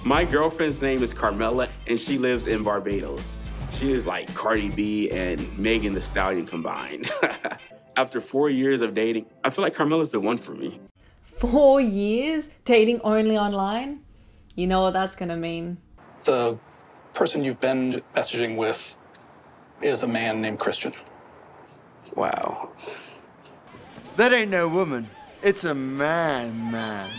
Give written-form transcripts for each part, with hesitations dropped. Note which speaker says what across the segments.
Speaker 1: My girlfriend's name is Carmella, and she lives in Barbados. She is like Cardi B and Megan Thee Stallion combined. After 4 years of dating, I feel like Carmella's the one for me.
Speaker 2: 4 years dating only online? You know what that's gonna mean.
Speaker 3: The person you've been messaging with is a man named Christian.
Speaker 1: Wow.
Speaker 4: That ain't no woman. It's a man.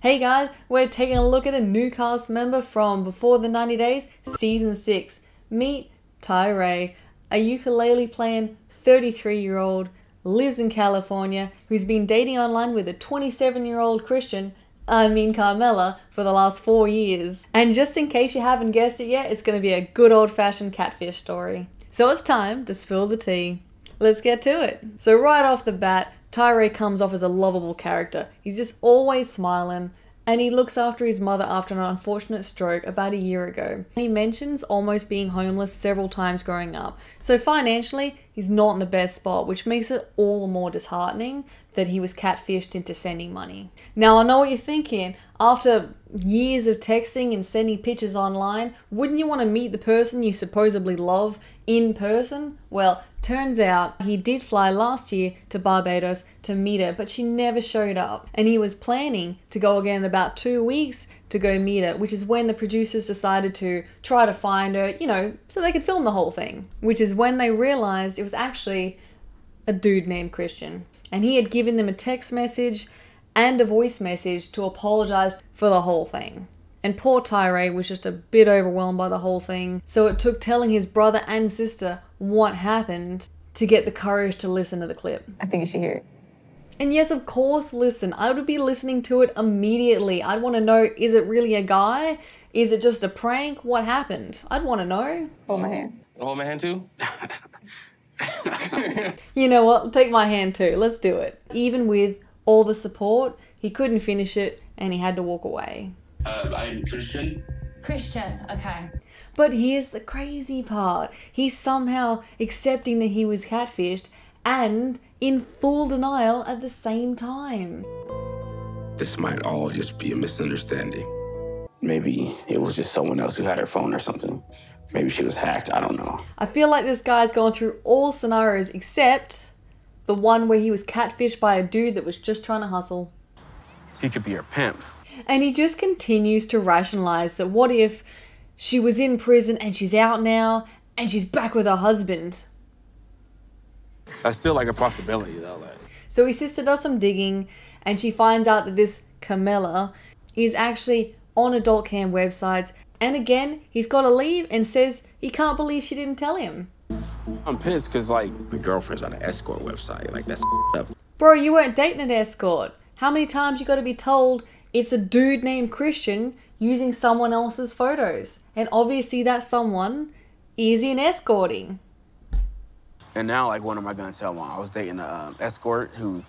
Speaker 2: Hey guys, we're taking a look at a new cast member from Before the 90 Days, Season 6. Meet Tyray, a ukulele playing 33-year-old, lives in California, who's been dating online with a 27-year-old Christian, Carmella, for the last 4 years. And just in case you haven't guessed it yet, it's going to be a good old-fashioned catfish story. So it's time to spill the tea. Let's get to it. So right off the bat, Tyray comes off as a lovable character. He's just always smiling, and he looks after his mother after an unfortunate stroke about a year ago. He mentions almost being homeless several times growing up. So financially, he's not in the best spot, which makes it all the more disheartening that he was catfished into sending money. Now, I know what you're thinking. After years of texting and sending pictures online, wouldn't you want to meet the person you supposedly love in person? Well, turns out he did fly last year to Barbados to meet her, but she never showed up. And he was planning to go again in about 2 weeks to go meet her, which is when the producers decided to try to find her, so they could film the whole thing. Which is when they realized it was actually a dude named Christian. And he had given them a text message and a voice message to apologize for the whole thing. And poor Tyray was just a bit overwhelmed by the whole thing, so it took telling his brother and sister what happened to get the courage to listen to the clip.
Speaker 5: I think you should hear it.
Speaker 2: And yes, of course, listen. I would be listening to it immediately. I'd want to know, is it really a guy? Is it just a prank? What happened? I'd want to know.
Speaker 5: Hold my hand.
Speaker 6: Hold my hand too?
Speaker 2: You know what? Take my hand too. Let's do it. Even with all the support, he couldn't finish it and he had to walk away.
Speaker 1: I'm Christian.
Speaker 7: Christian, okay.
Speaker 2: But here's the crazy part. He's somehow accepting that he was catfished and in full denial at the same time.
Speaker 1: This might all just be a misunderstanding. Maybe it was just someone else who had her phone or something. Maybe she was hacked, I don't know.
Speaker 2: I feel like this guy's going through all scenarios except the one where he was catfished by a dude that was just trying to hustle.
Speaker 1: He could be her pimp.
Speaker 2: And he just continues to rationalize that what if she was in prison and she's out now and she's back with her husband?
Speaker 1: That's still like a possibility though.
Speaker 2: So his sister does some digging and she finds out that this Carmella is actually on adult cam websites. And again, he's got to leave and says he can't believe she didn't tell him.
Speaker 1: I'm pissed because my girlfriend's on an escort website. That's up.
Speaker 2: Bro, you weren't dating an escort. How many times you got to be told it's a dude named Christian using someone else's photos? And obviously that someone is in escorting.
Speaker 1: And now, what am I going to tell mom? I was dating an escort who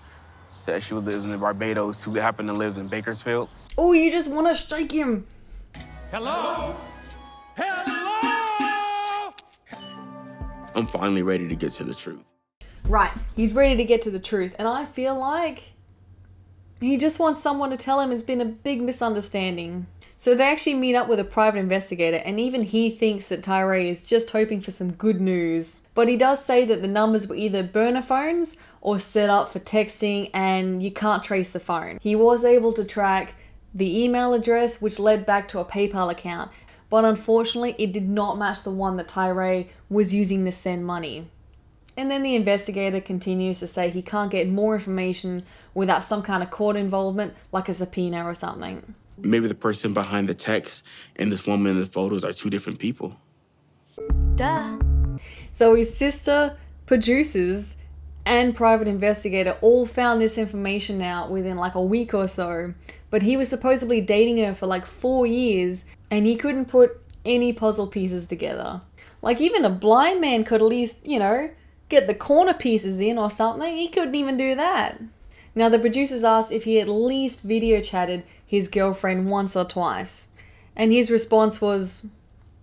Speaker 1: said she lives in Barbados, who happened to live in Bakersfield.
Speaker 2: Oh, you just want to shake him.
Speaker 4: Hello? Hello?
Speaker 1: I'm finally ready to get to the truth.
Speaker 2: Right, he's ready to get to the truth. And I feel like he just wants someone to tell him it's been a big misunderstanding. So they actually meet up with a private investigator, and even he thinks that Tyray is just hoping for some good news. But he does say that the numbers were either burner phones or set up for texting and you can't trace the phone. He was able to track the email address, which led back to a PayPal account. But unfortunately, it did not match the one that Tyray was using to send money. And then the investigator continues to say he can't get more information without some kind of court involvement, like a subpoena or something.
Speaker 1: Maybe the person behind the text and this woman in the photos are two different people.
Speaker 2: Duh. So his sister, producers, and private investigator all found this information out within a week or so. But he was supposedly dating her for 4 years and he couldn't put any puzzle pieces together. Even a blind man could at least, get the corner pieces in or something. He couldn't even do that. Now the producers asked if he at least video chatted his girlfriend once or twice. And his response was,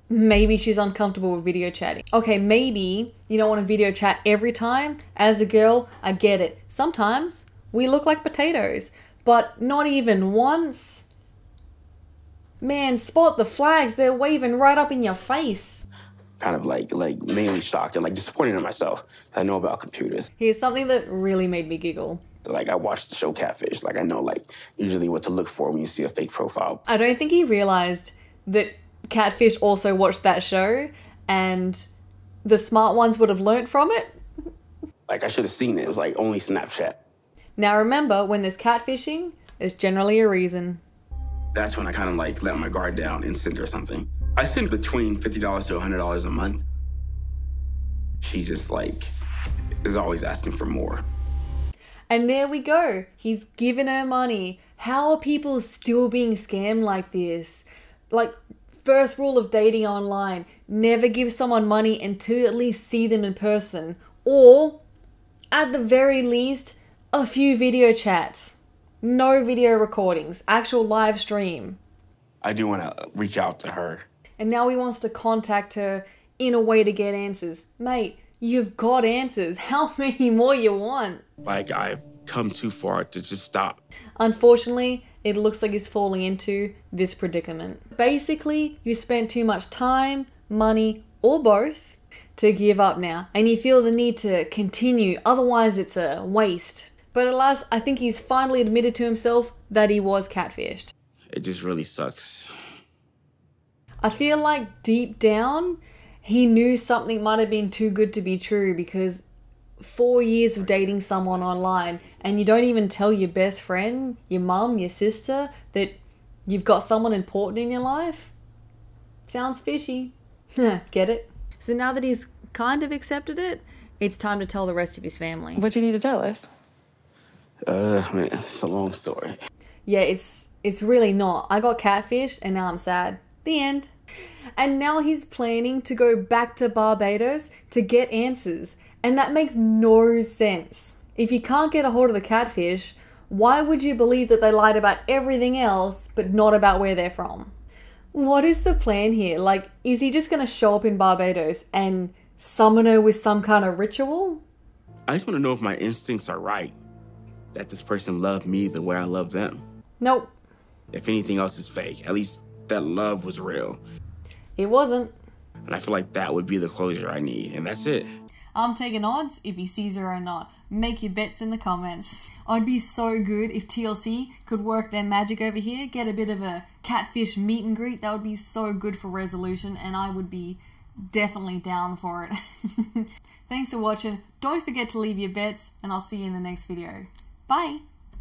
Speaker 2: maybe she's uncomfortable with video chatting. Okay, maybe you don't want to video chat every time. As a girl, I get it. Sometimes we look like potatoes, but not even once. Man, spot the flags. They're waving right up in your face.
Speaker 1: Kind of like mainly shocked and like disappointed in myself. I know about computers.
Speaker 2: Here's something that really made me giggle.
Speaker 1: Like, I watched the show Catfish. Like, I know, like, usually what to look for when you see a fake profile.
Speaker 2: I don't think he realized that Catfish also watched that show and the smart ones would have learnt from it.
Speaker 1: Like, I should have seen it. It was like only Snapchat.
Speaker 2: Now remember, when there's catfishing, there's generally a reason.
Speaker 1: That's when I kind of like let my guard down and sent her something. I sent between $50 to $100 a month. She just like is always asking for more.
Speaker 2: And there we go. He's given her money. How are people still being scammed like this? Like, first rule of dating online, never give someone money until you at least see them in person. Or, at the very least, a few video chats. No video recordings. Actual live stream.
Speaker 1: I do want to reach out to her.
Speaker 2: And now he wants to contact her in a way to get answers. Mate, you've got answers. How many more you want?
Speaker 1: Like, I've come too far to just stop.
Speaker 2: Unfortunately, it looks like he's falling into this predicament. Basically, you spent too much time, money, or both to give up now. And you feel the need to continue, otherwise it's a waste. But alas, I think he's finally admitted to himself that he was catfished.
Speaker 1: It just really sucks.
Speaker 2: I feel like deep down, he knew something might have been too good to be true, because 4 years of dating someone online and you don't even tell your best friend, your mum, your sister that you've got someone important in your life? Sounds fishy. Get it? So now that he's kind of accepted it, it's time to tell the rest of his family.
Speaker 5: What do you need to tell us?
Speaker 1: Man, it's a long story.
Speaker 2: Yeah, it's really not. I got catfished and now I'm sad. The end. And now he's planning to go back to Barbados to get answers. And that makes no sense. If you can't get a hold of the catfish, why would you believe that they lied about everything else but not about where they're from? What is the plan here? Like, is he just going to show up in Barbados and summon her with some kind of ritual?
Speaker 1: I just want to know if my instincts are right. That this person loved me the way I love them.
Speaker 2: Nope.
Speaker 1: If anything else is fake, at least that love was real.
Speaker 2: It wasn't.
Speaker 1: And I feel like that would be the closure I need, and that's it.
Speaker 2: I'm taking odds if he sees her or not. Make your bets in the comments. I'd be so good if TLC could work their magic over here, get a bit of a catfish meet and greet. That would be so good for resolution, and I would be definitely down for it. Thanks for watching. Don't forget to leave your bets, and I'll see you in the next video. Bye!